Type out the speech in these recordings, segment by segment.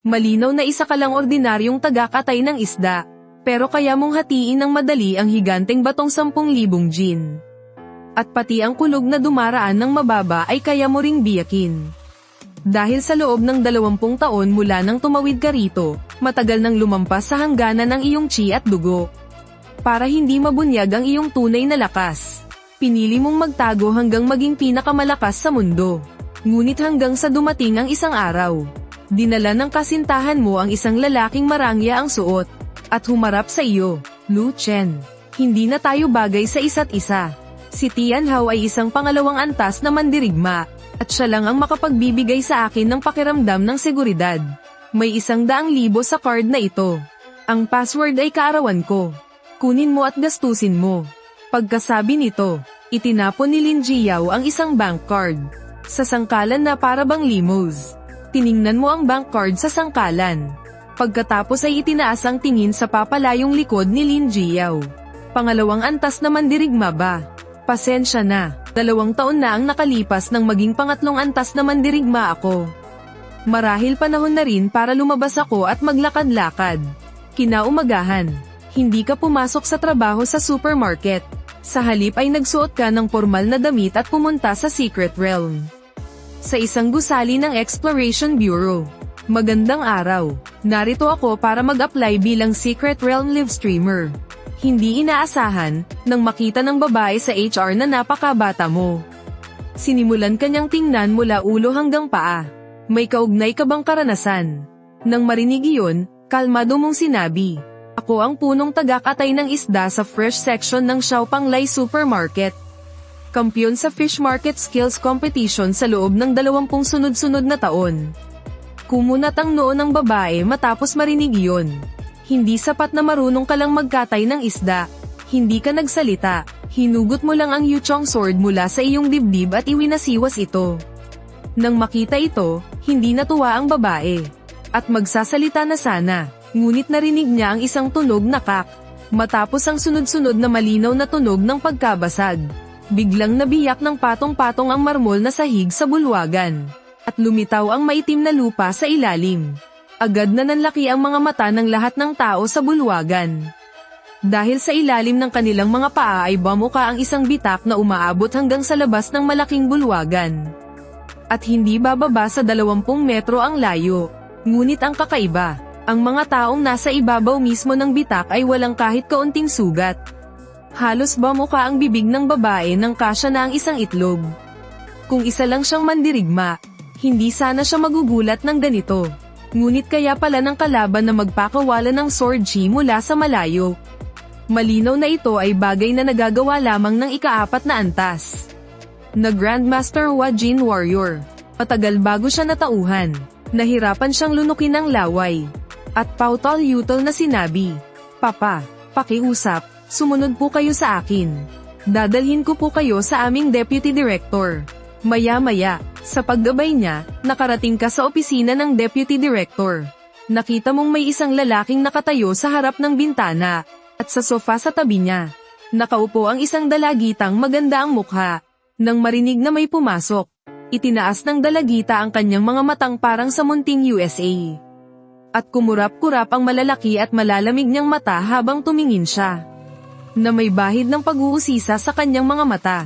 Malinaw na isa ka lang ordinaryong tagakatay ng isda. Pero kaya mong hatiin ng madali ang higanteng batong 10,000 jin. At pati ang kulog na dumaraan ng mababa ay kaya mo ring biyakin. Dahil sa loob ng 20 taon mula nang tumawid ka rito, matagal nang lumampas sa hangganan ang iyong chi at dugo. Para hindi mabunyag ang iyong tunay na lakas, pinili mong magtago hanggang maging pinakamalakas sa mundo. Ngunit hanggang sa dumating ang isang araw, dinala ng kasintahan mo ang isang lalaking marangya ang suot, at humarap sa iyo. Lu Chen, hindi na tayo bagay sa isa't isa. Si Tian Hao ay isang pangalawang antas na mandirigma, at siya lang ang makapagbibigay sa akin ng pakiramdam ng seguridad. May 100,000 sa card na ito. Ang password ay kaarawan ko. Kunin mo at gastusin mo. Pagkasabi nito, itinapon ni Lin Jiao ang isang bank card sa sangkalan na para bang limos. Tiningnan mo ang bank card sa sangkalan. Pagkatapos ay itinaas ang tingin sa papalayong likod ni Lin Jiao. Pangalawang antas na mandirigma ba? Pasensya na, 2 taon na ang nakalipas nang maging pangatlong antas na mandirigma ako. Marahil panahon na rin para lumabas ako at maglakad-lakad. Kinaumagahan, hindi ka pumasok sa trabaho sa supermarket. Sa halip ay nagsuot ka ng formal na damit at pumunta sa Secret Realm. Sa isang gusali ng Exploration Bureau. Magandang araw, narito ako para mag-apply bilang Secret Realm live streamer. Hindi inaasahan, nang makita ng babae sa HR na napakabata mo. Sinimulan kanyang tingnan mula ulo hanggang paa. May kaugnay ka bang karanasan? Nang marinig iyon, kalmado mong sinabi, "Ako ang punong tagakatay ng isda sa fresh section ng Xiaopanglai Supermarket. Kampiyon sa Fish Market Skills Competition sa loob ng 20 sunod-sunod na taon." Kumunat ang noo ng babae matapos marinig iyon. Hindi sapat na marunong ka lang magkatay ng isda. Hindi ka nagsalita. Hinugot mo lang ang Yuchong sword mula sa iyong dibdib at iwinasiwas ito. Nang makita ito, hindi natuwa ang babae. At magsasalita na sana, ngunit narinig niya ang isang tunog na kak. Matapos ang sunod-sunod na malinaw na tunog ng pagkabasag, biglang nabiyak ng patong-patong ang marmol na sahig sa bulwagan. At lumitaw ang maitim na lupa sa ilalim. Agad na nanlaki ang mga mata ng lahat ng tao sa bulwagan. Dahil sa ilalim ng kanilang mga paa ay bumuka ang isang bitak na umaabot hanggang sa labas ng malaking bulwagan. At hindi bababa sa 20 metro ang layo. Ngunit ang kakaiba, ang mga taong nasa ibabaw mismo ng bitak ay walang kahit kaunting sugat. Halos bumuka ang bibig ng babae nang kasya na ang isang itlog. Kung isa lang siyang mandirigma, hindi sana siya magugulat ng ganito. Ngunit kaya pala ng kalaban na magpakawala ng sword chi mula sa malayo. Malinaw na ito ay bagay na nagagawa lamang ng ika-4 na antas na Grandmaster Hua Jin Warrior. Matagal bago siya natauhan, nahirapan siyang lunukin ng laway. At pautol-utol na sinabi, "Papa, pakiusap, sumunod po kayo sa akin. Dadalhin ko po kayo sa aming Deputy Director." Maya-maya, sa paggabay niya, nakarating ka sa opisina ng Deputy Director. Nakita mong may isang lalaking nakatayo sa harap ng bintana, at sa sofa sa tabi niya, nakaupo ang isang dalagitang maganda ang mukha. Nang marinig na may pumasok, itinaas ng dalagita ang kanyang mga matang parang sa munting USA. At kumurap-kurap ang malalaki at malalamig niyang mata habang tumingin siya. Na may bahid ng pag-uusisa sa kanyang mga mata.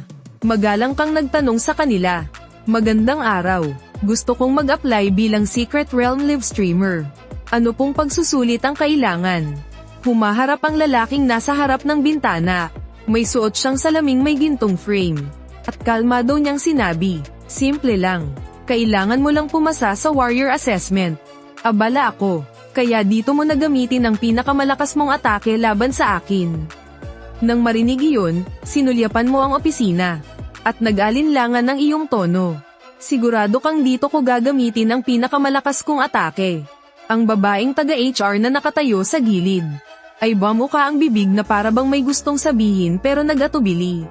Magalang kang nagtanong sa kanila, "Magandang araw, gusto kong mag-apply bilang Secret Realm live streamer. Ano pong pagsusulit ang kailangan?" Humaharap ang lalaking nasa harap ng bintana. May suot siyang salaming may gintong frame. At kalmado niyang sinabi, "Simple lang. Kailangan mo lang pumasa sa warrior assessment." "Abala ako, kaya dito mo na gamitin ang pinakamalakas mong atake laban sa akin." Nang marinig iyon, sinulyapan mo ang opisina. At nag-alinlangan ng iyong tono. "Sigurado kang dito ko gagamitin ang pinakamalakas kong atake." Ang babaeng taga-HR na nakatayo sa gilid ay bumuka ang bibig na para bang may gustong sabihin pero nag-atubili.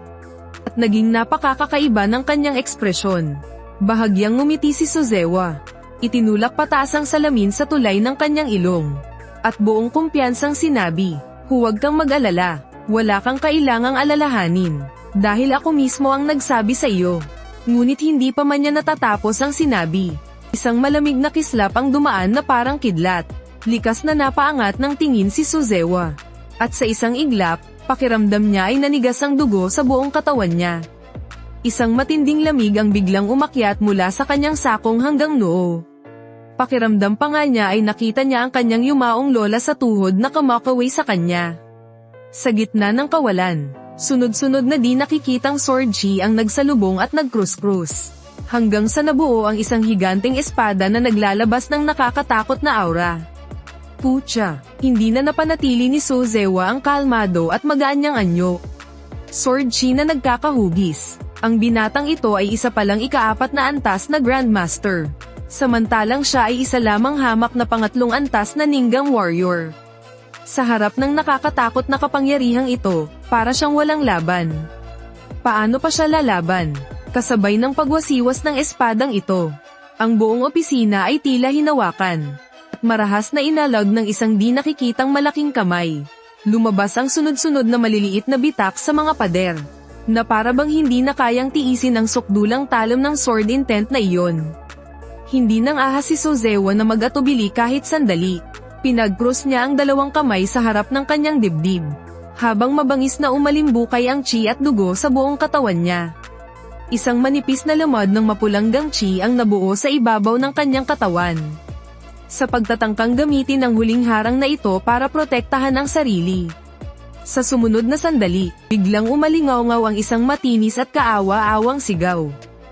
At naging napakakakaiba ng kanyang ekspresyon. Bahagyang ngumiti si Suzewa. Itinulak pataas ang salamin sa tulay ng kanyang ilong. At buong kumpiyansang sinabi, "Huwag kang mag-alala, wala kang kailangang alalahanin. Dahil ako mismo ang nagsabi sa iyo." Ngunit hindi pa man niya natatapos ang sinabi. Isang malamig na kislap ang dumaan na parang kidlat. Likas na napaangat ng tingin si Suzewa. At sa isang iglap, pakiramdam niya ay nanigas ang dugo sa buong katawan niya. Isang matinding lamig ang biglang umakyat mula sa kanyang sakong hanggang noo. Pakiramdam pa nga niya ay nakita niya ang kanyang yumaong lola sa tuhod na kumakaway sa kanya. Sa gitna ng kawalan, sunod-sunod na di nakikitang sword chi ang nagsalubong at nagkrus-krus. Hanggang sa nabuo ang isang higanteng espada na naglalabas ng nakakatakot na aura. Pucha, hindi na napanatili ni Suzewa ang kalmado at magaan niyang anyo. Sword chi na nagkakahugis. Ang binatang ito ay isa palang ika-4 na antas na Grandmaster. Samantalang siya ay isa lamang hamak na pangatlong antas na Ninggang Warrior. Sa harap ng nakakatakot na kapangyarihang ito, para siyang walang laban. Paano pa siya lalaban? Kasabay ng pagwasiwas ng espadang ito. Ang buong opisina ay tila hinawakan. At marahas na inalog ng isang di nakikitang malaking kamay. Lumabas ang sunod-sunod na maliliit na bitak sa mga pader. Na para bang hindi na kayang tiisin ang sukdulang talam ng sword intent na iyon. Hindi nang ahas si Suzewa na mag-atubili kahit sandali. Pinag-cross niya ang dalawang kamay sa harap ng kanyang dibdib. Habang mabangis na umalimbukay ang chi at dugo sa buong katawan niya. Isang manipis na lamad ng mapulanggang chi ang nabuo sa ibabaw ng kanyang katawan. Sa pagtatangkang gamitin ang huling harang na ito para protektahan ang sarili. Sa sumunod na sandali, biglang umalingaw-ngaw ang isang matinis at kaawa-awang sigaw.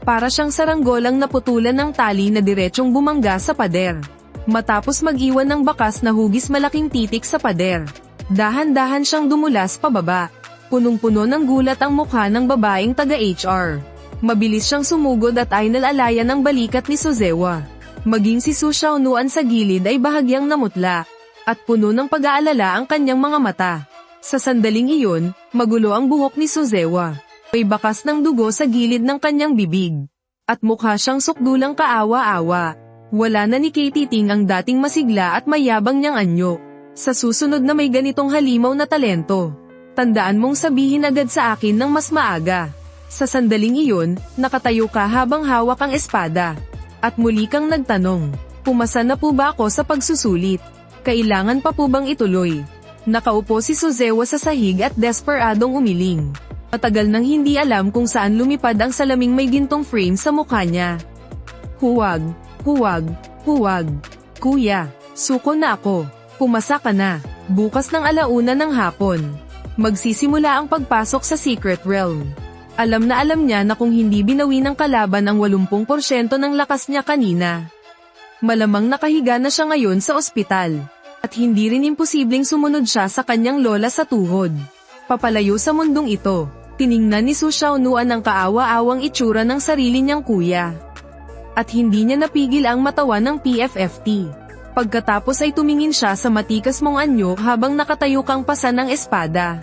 Para siyang saranggolang naputulan ng tali na diretsyong bumangga sa pader. Matapos mag-iwan ng bakas na hugis malaking titik sa pader. Dahan-dahan siyang dumulas pababa. Punong-puno ng gulat ang mukha ng babaeng taga-HR. Mabilis siyang sumugod at ay nalalayan ng balikat ni Suzewa. Maging si Su Xiaonuan sa gilid ay bahagyang namutla. At puno ng pag-aalala ang kanyang mga mata. Sa sandaling iyon, magulo ang buhok ni Suzewa. May bakas ng dugo sa gilid ng kanyang bibig. At mukha siyang sukdulang kaawa-awa. Wala na ni Katie Ting ang dating masigla at mayabang niyang anyo. Sa susunod na may ganitong halimaw na talento, tandaan mong sabihin agad sa akin ng mas maaga. Sa sandaling iyon, nakatayo ka habang hawak ang espada. At muli kang nagtanong, pumasa na po ba ako sa pagsusulit? Kailangan pa po bang ituloy? Nakaupo si Suzewa sa sahig at desperadong umiling. Matagal nang hindi alam kung saan lumipad ang salaming may gintong frame sa mukha niya. Huwag, huwag, huwag. Kuya, suko na ako. Pumasa ka na. Bukas ng 1:00 ng hapon. Magsisimula ang pagpasok sa Secret Realm. Alam na alam niya na kung hindi binawi ng kalaban ang 80% ng lakas niya kanina. Malamang nakahiga na siya ngayon sa ospital. At hindi rin imposibleng sumunod siya sa kanyang lola sa tuhod. Papalayo sa mundong ito, tiningnan ni Su Xiaonuan ang kaawa-awang itsura ng sarili niyang kuya. At hindi niya napigil ang matawa ng PFFT. Pagkatapos ay tumingin siya sa matikas mong anyo habang nakatayo kang pasa ng espada.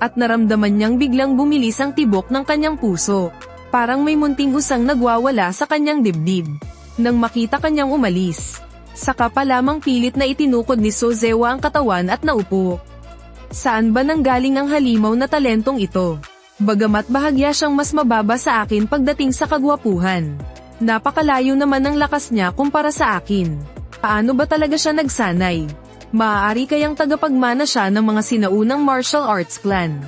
At naramdaman niyang biglang bumilis ang tibok ng kanyang puso. Parang may munting usang nagwawala sa kanyang dibdib. Nang makita kanyang umalis, saka pa lamang pilit na itinukod ni Suzewa ang katawan at naupo. Saan ba nanggaling ang halimaw na talentong ito? Bagamat bahagya siyang mas mababa sa akin pagdating sa kagwapuhan. Napakalayo naman ang lakas niya kumpara sa akin. Paano ba talaga siya nagsanay? Maaari kayang tagapagmana siya ng mga sinaunang martial arts clan.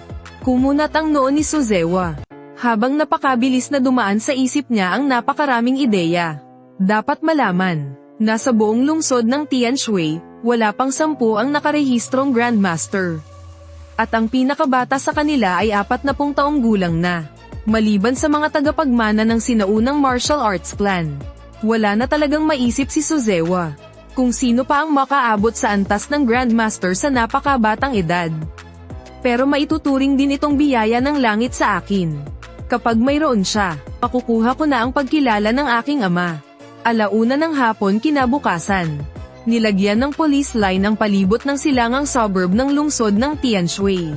Kumunat ang noo ni Suzewa. Habang napakabilis na dumaan sa isip niya ang napakaraming ideya. Dapat malaman, nasa buong lungsod ng Tianshui, wala pang 10 ang nakarehistrong Grandmaster. At ang pinakabata sa kanila ay 40 taong gulang na. Maliban sa mga tagapagmana ng sinaunang martial arts clan. Wala na talagang maisip si Suzewa. Kung sino pa ang makaabot sa antas ng Grandmaster sa napakabatang edad. Pero maituturing din itong biyaya ng langit sa akin. Kapag mayroon siya, makukuha ko na ang pagkilala ng aking ama. 1:00 ng hapon kinabukasan. Nilagyan ng police line ang palibot ng silangang suburb ng lungsod ng Tianshui.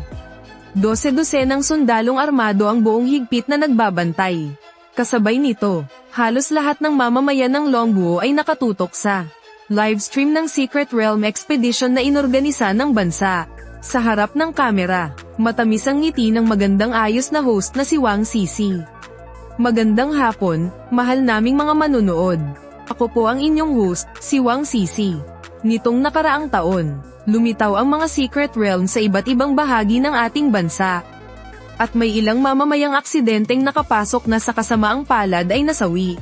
12 ng sundalong armado ang buong higpit na nagbabantay. Kasabay nito, halos lahat ng mamamayan ng Longguo ay nakatutok sa livestream ng Secret Realm Expedition na inorganisa ng bansa. Sa harap ng kamera, matamis ang ngiti ng magandang ayos na host na si Wang Sisi. Magandang hapon, mahal naming mga manunood. Ako po ang inyong host, si Wang Sisi. Nitong nakaraang taon, lumitaw ang mga secret realm sa iba't ibang bahagi ng ating bansa. At may ilang mamamayang aksidenteng nakapasok na sa kasamaang palad ay nasawi.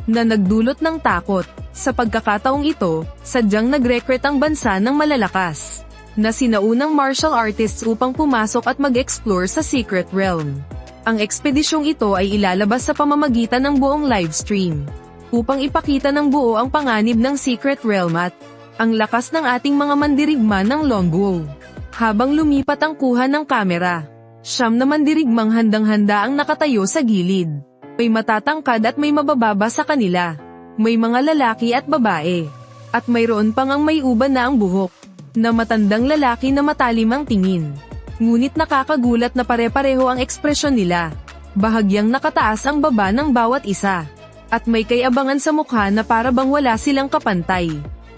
Na nagdulot ng takot. Sa pagkakataong ito, sadyang nag-recruit ang bansa ng malalakas na sinaunang martial artists upang pumasok at mag-explore sa secret realm. Ang ekspedisyong ito ay ilalabas sa pamamagitan ng buong livestream upang ipakita ng buo ang panganib ng secret realm at ang lakas ng ating mga mandirigma ng longbow. Habang lumipat ang kuha ng kamera, 9 na mandirigmang handang-handa ang nakatayo sa gilid. May matatangkad at may mabababa sa kanila. May mga lalaki at babae. At mayroon pang ang may uban na ang buhok, na matandang lalaki na matalim ang tingin. Ngunit nakakagulat na pare-pareho ang ekspresyon nila. Bahagyang nakataas ang baba ng bawat isa. At may kayabangan sa mukha na para bang wala silang kapantay.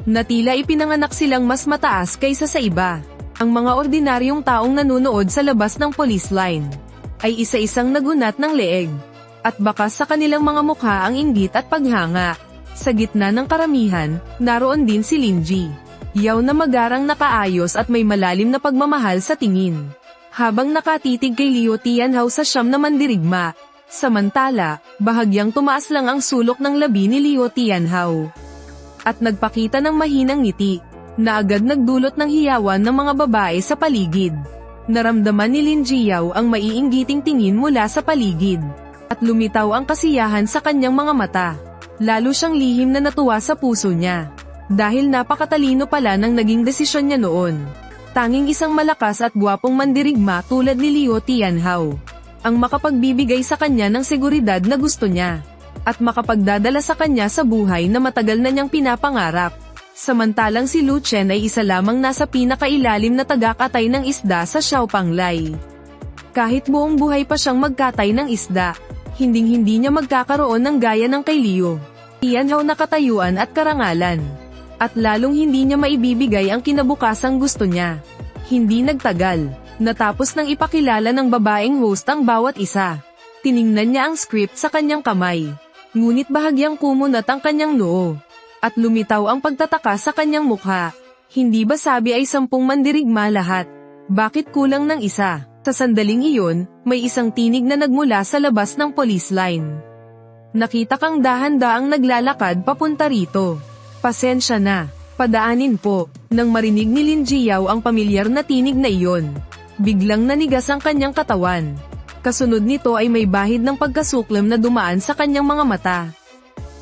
Na tila ipinanganak silang mas mataas kaysa sa iba. Ang mga ordinaryong taong nanunood sa labas ng police line ay isa-isang nagunat ng leeg. At bakas sa kanilang mga mukha ang inggit at paghanga. Sa gitna ng karamihan, naroon din si Linji Yao na magarang nakaayos at may malalim na pagmamahal sa tingin. Habang nakatitig kay Liu Tianhao sa 9 na mandirigma. Samantala, bahagyang tumaas lang ang sulok ng labi ni Liu Tianhao. At nagpakita ng mahinang ngiti, na agad nagdulot ng hiyawan ng mga babae sa paligid. Naramdaman ni Linji Yao ang maiinggiting tingin mula sa paligid. At lumitaw ang kasiyahan sa kanyang mga mata. Lalo siyang lihim na natuwa sa puso niya. Dahil napakatalino pala ng naging desisyon niya noon. Tanging isang malakas at gwapong mandirigma tulad ni Liu Tianhao ang makapagbibigay sa kanya ng seguridad na gusto niya. At makapagdadala sa kanya sa buhay na matagal na niyang pinapangarap. Samantalang si Lu Chen ay isa lamang nasa pinakailalim na tagakatay ng isda sa Xiaopanglai. Kahit buong buhay pa siyang magkatay ng isda, hinding-hindi niya magkakaroon ng gaya ng kay Liu Tianhao na katayuan at karangalan. At lalong hindi niya maibibigay ang kinabukasang gusto niya. Hindi nagtagal, natapos nang ipakilala ng babaeng host ang bawat isa. Tiningnan niya ang script sa kanyang kamay. Ngunit bahagyang kumunat ang kanyang noo. At lumitaw ang pagtataka sa kanyang mukha. Hindi ba sabi ay 10 mandirigma lahat? Bakit kulang ng isa? Sa sandaling iyon, may isang tinig na nagmula sa labas ng police line. Nakita kang dahan-daang naglalakad papunta rito. Pasensya na, padaanin po. Nang marinig ni Linji Yao ang pamilyar na tinig na iyon, biglang nanigas ang kanyang katawan. Kasunod nito ay may bahid ng pagkasuklam na dumaan sa kanyang mga mata.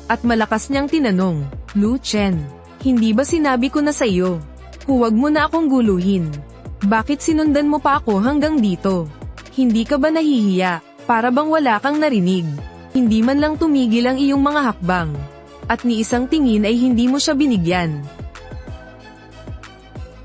At malakas niyang tinanong, Lu Chen, hindi ba sinabi ko na sa iyo? Huwag mo na akong guluhin. Bakit sinundan mo pa ako hanggang dito? Hindi ka ba nahihiya, para bang wala kang narinig? Hindi man lang tumigil ang iyong mga hakbang. At ni isang tingin ay hindi mo siya binigyan.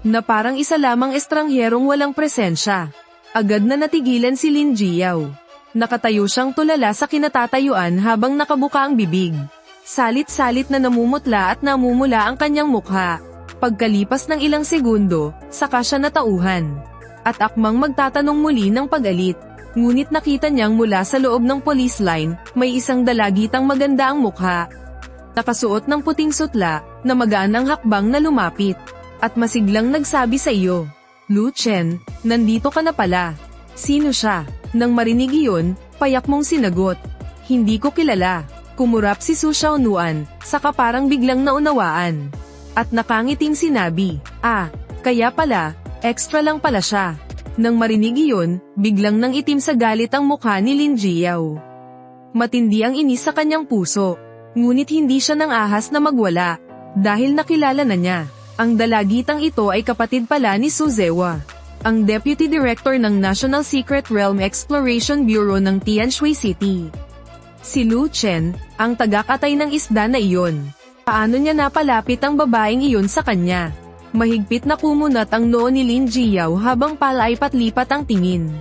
Na parang isa lamang estrangherong walang presensya. Agad na natigilan si Linji Yao. Nakatayo siyang tulala sa kinatatayuan habang nakabuka ang bibig. Salit-salit na namumutla at namumula ang kanyang mukha. Pagkalipas ng ilang segundo, saka siya natauhan. At akmang magtatanong muli ng pag-alit. Ngunit nakita niyang mula sa loob ng police line, may isang dalagitang maganda ang mukha. Nakasuot ng puting sutla, na magaan ang hakbang na lumapit. At masiglang nagsabi sa iyo, Lu Chen, nandito ka na pala. Sino siya? Nang marinig iyon, payak mong sinagot. Hindi ko kilala. Kumurap si Su Xiaonuan, saka parang biglang naunawaan. At nakangiting sinabi, kaya pala, extra lang pala siya. Nang marinig iyon, biglang nang itim sa galit ang mukha ni Linji Yao. Matindi ang inis sa kanyang puso. Ngunit hindi siya nang ahas na magwala, dahil nakilala na niya. Ang dalagitang ito ay kapatid pala ni Su Zewa, ang Deputy Director ng National Secret Realm Exploration Bureau ng Tianshui City. Si Lu Chen, ang tagakatay ng isda na iyon. Paano niya napalapit ang babaeng iyon sa kanya? Mahigpit na kumunat ang noo ni Linji Yao habang palaipat-lipat ang tingin.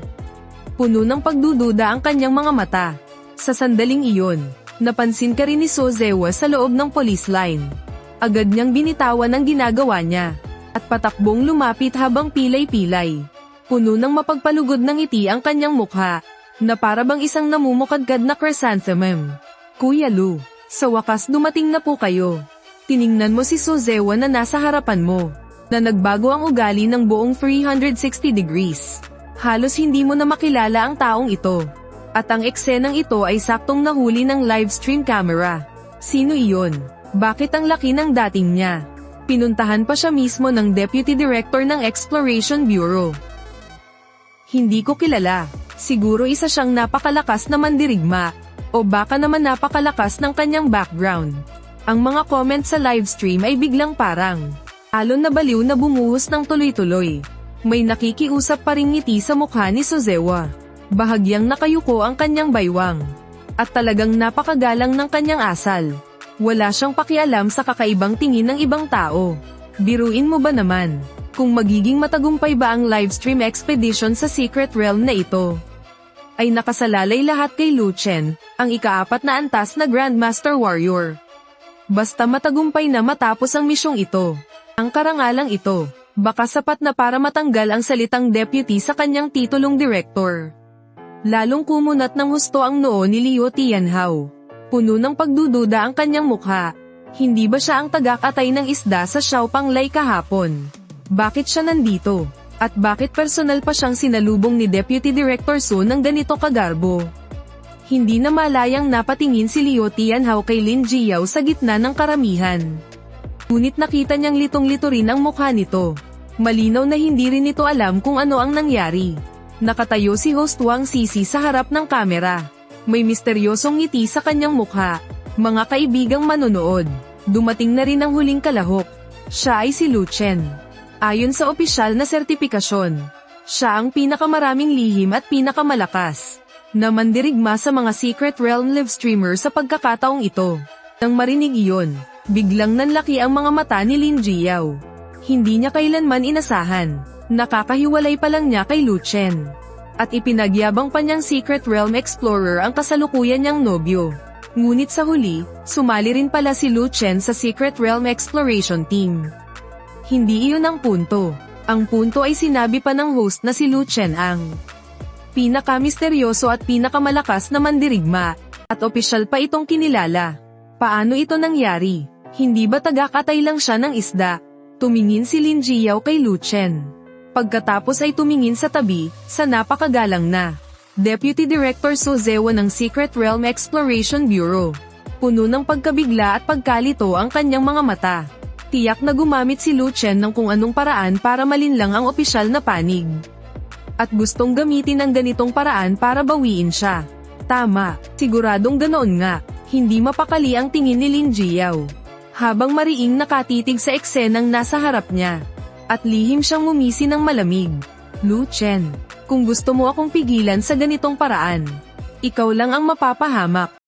Puno ng pagdududa ang kanyang mga mata. Sa sandaling iyon, napansin ka rin ni Su Zewa sa loob ng police line. Agad niyang binitawan ang ginagawa niya, at patakbong lumapit habang pilay-pilay. Puno ng mapagpalugod ng ngiti ang kanyang mukha, na para bang isang namumukadkad na chrysanthemum. Kuya Lu, Sa wakas dumating na po kayo. Tiningnan mo si Sozewa na nasa harapan mo, na nagbago ang ugali ng buong 360 degrees. Halos hindi mo na makilala ang taong ito. At ang eksenang ito ay saktong nahuli ng livestream camera. Sino iyon? Bakit ang laki ng dating niya? Pinuntahan pa siya mismo ng Deputy Director ng Exploration Bureau. Hindi ko kilala. Siguro isa siyang napakalakas na mandirigma. O baka naman napakalakas ng kanyang background. Ang mga comments sa livestream ay biglang parang alon na baliw na bumuhos ng tuloy-tuloy. May nakikiusap pa ring ngiti sa mukha ni Sozewa. Bahagyang nakayuko ang kanyang baywang. At talagang napakagalang ng kanyang asal. Wala siyang pakialam sa kakaibang tingin ng ibang tao. Biruin mo ba naman, kung magiging matagumpay ba ang livestream expedition sa Secret Realm na ito? Ay nakasalalay lahat kay Lu Chen, ang ika-4 na antas na Grandmaster Warrior. Basta matagumpay na matapos ang misyong ito. Ang karangalang ito, baka sapat na para matanggal ang salitang deputy sa kanyang titulong director. Lalong kumunat ng husto ang noo ni Liu Tianhao. Puno ng pagdududa ang kanyang mukha. Hindi ba siya ang tagakatay ng isda sa Xiaopang-Lai kahapon? Bakit siya nandito? At bakit personal pa siyang sinalubong ni Deputy Director Su ng ganito kagarbo? Hindi na malayang napatingin si Liu Tianhao kay Lin Jiao sa gitna ng karamihan. Ngunit nakita niyang litong-lito rin ang mukha nito. Malinaw na hindi rin ito alam kung ano ang nangyari. Nakatayo si Host Wang Sisi sa harap ng kamera. May misteryosong ngiti sa kanyang mukha. Mga kaibigang manonood, dumating na rin ang huling kalahok. Siya ay si Lu Chen. Ayon sa opisyal na sertipikasyon, siya ang pinakamaraming lihim at pinakamalakas na mandirigma sa mga Secret Realm live streamer sa pagkakataong ito. Nang marinig iyon, biglang nanlaki ang mga mata ni Lin Jiao. Hindi niya kailanman inasahan. Nakakahiwalay pa lang niya kay Lu Chen. At ipinagyabang pa niyang Secret Realm Explorer ang kasalukuyan niyang nobyo. Ngunit sa huli, sumali rin pala si Lu Chen sa Secret Realm Exploration Team. Hindi iyon ang punto. Ang punto ay sinabi pa ng host na si Lu Chen ang pinakamisteryoso at pinakamalakas na mandirigma, at opisyal pa itong kinilala. Paano ito nangyari? Hindi ba tagakatay lang siya ng isda? Tumingin si Lin Jiao kay Lu Chen. Pagkatapos ay tumingin sa tabi, sa napakagalang na Deputy Director Sozewa ng Secret Realm Exploration Bureau. Puno ng pagkabigla at pagkalito ang kanyang mga mata. Tiyak na gumamit si Lu Chen ng kung anong paraan para malinlang ang opisyal na panig. At gustong gamitin ang ganitong paraan para bawiin siya. Tama, siguradong ganoon nga. Hindi mapakali ang tingin ni Lin Jiao. Habang mariing nakatitig sa eksenang nasa harap niya. At lihim siyang ngumisi ng malamig. Lu Chen, kung gusto mo akong pigilan sa ganitong paraan, ikaw lang ang mapapahamak.